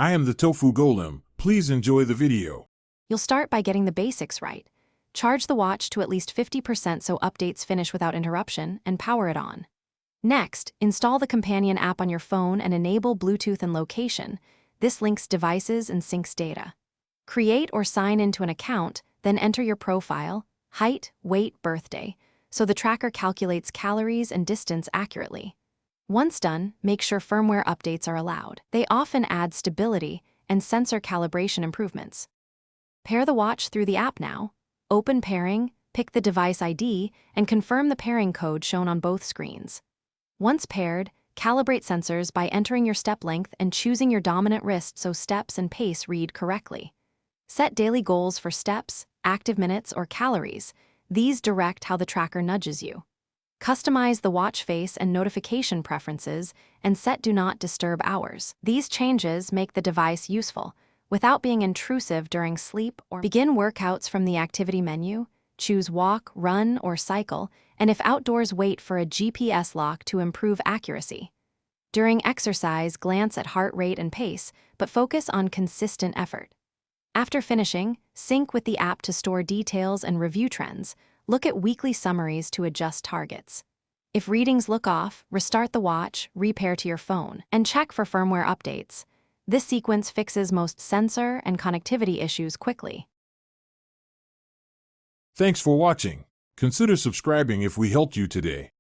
I am the Tofu Golem. Please enjoy the video. You'll start by getting the basics right. Charge the watch to at least 50% so updates finish without interruption, and power it on. Next, install the companion app on your phone and enable Bluetooth and location. This links devices and syncs data. Create or sign into an account, then enter your profile, height, weight, birthday, so the tracker calculates calories and distance accurately. Once done, make sure firmware updates are allowed. They often add stability and sensor calibration improvements. Pair the watch through the app now. Open pairing, pick the device ID, and confirm the pairing code shown on both screens. Once paired, calibrate sensors by entering your step length and choosing your dominant wrist so steps and pace read correctly. Set daily goals for steps, active minutes, or calories. These direct how the tracker nudges you. Customize the watch face and notification preferences and set Do Not Disturb hours. These changes make the device useful without being intrusive during sleep or begin workouts from the activity menu. Choose walk, run, or cycle, and if outdoors, wait for a GPS lock to improve accuracy. During exercise, glance at heart rate and pace, but focus on consistent effort. After finishing, sync with the app to store details and review trends. Look at weekly summaries to adjust targets. If readings look off, restart the watch, repair to your phone, and check for firmware updates. This sequence fixes most sensor and connectivity issues quickly. Thanks for watching. Consider subscribing if we helped you today.